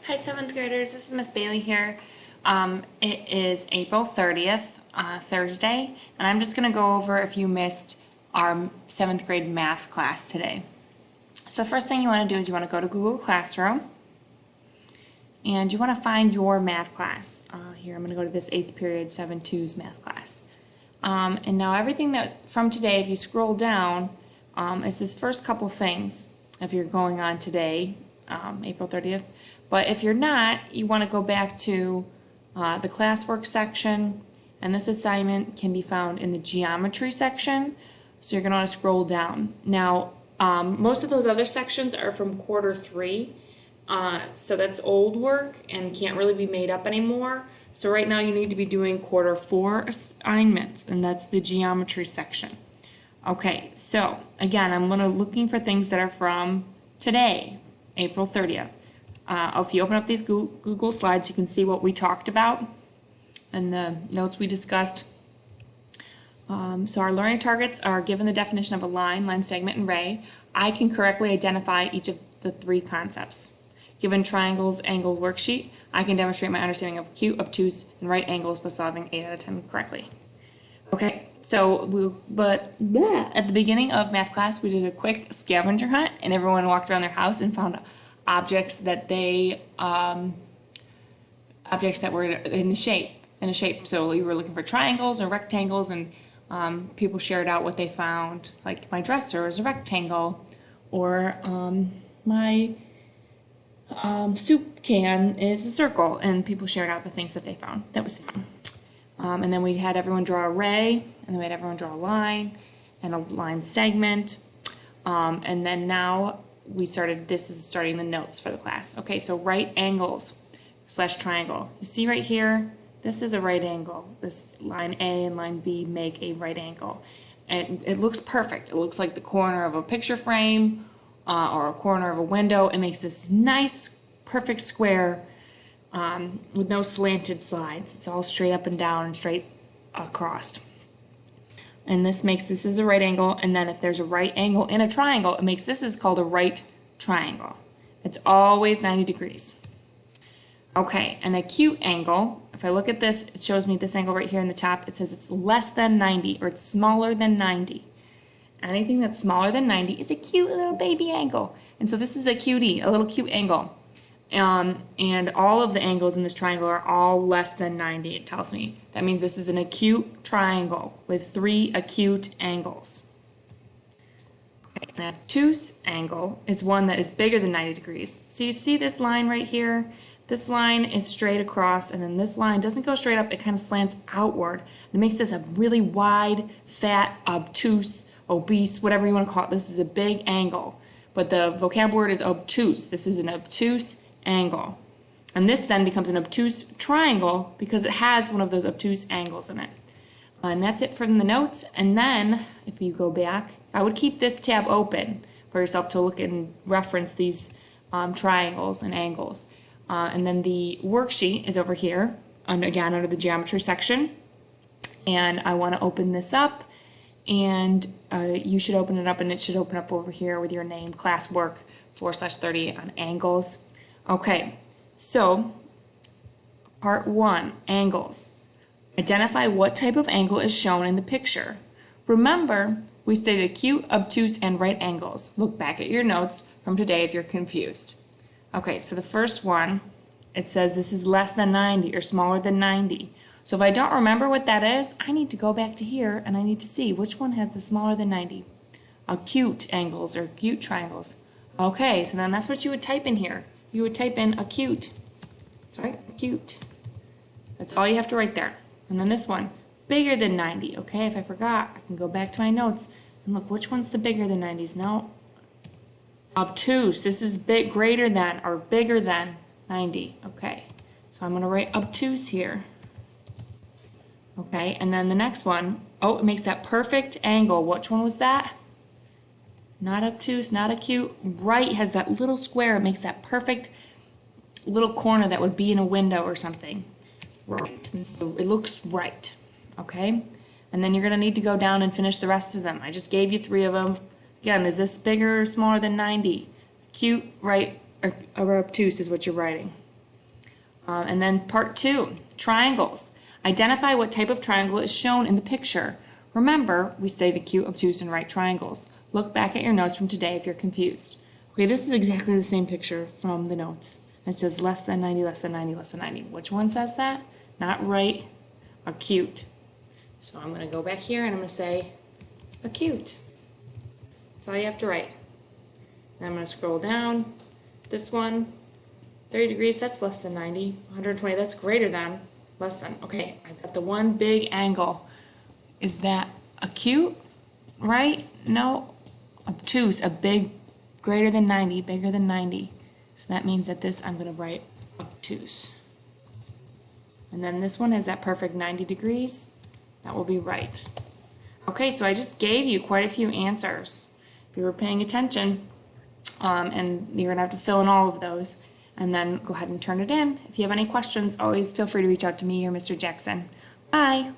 Hi, 7th graders. This is Miss Bailey here. It is April 30th, Thursday, and I'm just going to go over if you missed our 7th grade math class today. So the first thing you want to do is you want to go to Google Classroom, and you want to find your math class. Here, I'm going to go to this 8th period 7-2's math class. And now everything that from today, if you scroll down, is this first couple things if you're going on today, April 30th. But if you're not, you want to go back to the classwork section, and this assignment can be found in the geometry section. So you're going to want to scroll down. Now, most of those other sections are from quarter 3, so that's old work and can't really be made up anymore. So right now you need to be doing quarter 4 assignments, and that's the geometry section. Okay, so again, I'm looking for things that are from today, April 30th. If you open up these Google Slides, you can see what we talked about and the notes we discussed. So our learning targets are given the definition of a line segment, and ray. I can correctly identify each of the 3 concepts. Given triangles, angle worksheet, I can demonstrate my understanding of acute, obtuse, and right angles by solving 8 out of 10 correctly. Okay, so at the beginning of math class, we did a quick scavenger hunt, and everyone walked around their house and found objects that were in a shape. So we were looking for triangles or rectangles, and people shared out what they found. Like my dresser is a rectangle, or my soup can is a circle, and people shared out the things that they found. That was fun. And then we had everyone draw a ray, and then we had everyone draw a line and a line segment. And then now this is starting the notes for the class. Okay, so right angles / triangle. You see right here, this is a right angle. This line A and line B make a right angle. And it looks perfect. It looks like the corner of a picture frame or a corner of a window. It makes this nice, perfect square with no slanted sides. It's all straight up and down and straight across. And this is a right angle, and then if there's a right angle in a triangle, this is called a right triangle. It's always 90 degrees. Okay, an acute angle, if I look at this, it shows me this angle right here in the top. It says it's less than 90, or it's smaller than 90. Anything that's smaller than 90 is a cute little baby angle. And so this is a cutie, a little cute angle. And all of the angles in this triangle are all less than 90, it tells me. That means this is an acute triangle with 3 acute angles. Okay, an obtuse angle is one that is bigger than 90 degrees. So you see this line right here? This line is straight across, and then this line doesn't go straight up, it kind of slants outward. It makes this a really wide, fat, obtuse, obese, whatever you want to call it. This is a big angle, but the vocab word is obtuse. This is an obtuse angle. And this then becomes an obtuse triangle because it has one of those obtuse angles in it. And that's it from the notes. And then, if you go back, I would keep this tab open for yourself to look and reference these triangles and angles. And then the worksheet is over here, again under the geometry section. And I want to open this up, and you should open it up, and it should open up over here with your name, classwork 4/30 on angles. Okay, so part 1, angles. Identify what type of angle is shown in the picture. Remember, we studied acute, obtuse, and right angles. Look back at your notes from today if you're confused. Okay, so the first one, it says this is less than 90 or smaller than 90. So if I don't remember what that is, I need to go back to here and I need to see which one has the smaller than 90. Acute angles or acute triangles. Okay, so then that's what you would type in here. You would type in acute. Sorry, acute. That's all you have to write there. And then this one, bigger than 90. Okay, if I forgot, I can go back to my notes and look, which one's the bigger than 90s? No. Obtuse. This is greater than or bigger than 90. Okay, so I'm going to write obtuse here. Okay, and then the next one, it makes that perfect angle. Which one was that? Not obtuse, not acute. Right has that little square. It makes that perfect little corner that would be in a window or something. Right. And so it looks right. Okay? And then you're going to need to go down and finish the rest of them. I just gave you 3 of them. Again, is this bigger or smaller than 90? Acute, right, or obtuse is what you're writing. And then part 2, triangles. Identify what type of triangle is shown in the picture. Remember, we studied acute, obtuse, and right triangles. Look back at your notes from today if you're confused. Okay, this is exactly the same picture from the notes. It says less than 90, less than 90, less than 90. Which one says that? Not right, acute. So I'm going to go back here and I'm going to say acute. That's all you have to write. Then I'm going to scroll down. This one, 30 degrees, that's less than 90. 120, that's greater than, less than. Okay, I got the one big angle. Is that acute? Right? No. Obtuse, a big, greater than 90, bigger than 90. So that means that this, I'm going to write obtuse. And then this one has that perfect 90 degrees. That will be right. Okay, so I just gave you quite a few answers. If you were paying attention, and you're going to have to fill in all of those. And then go ahead and turn it in. If you have any questions, always feel free to reach out to me or Mr. Jackson. Bye.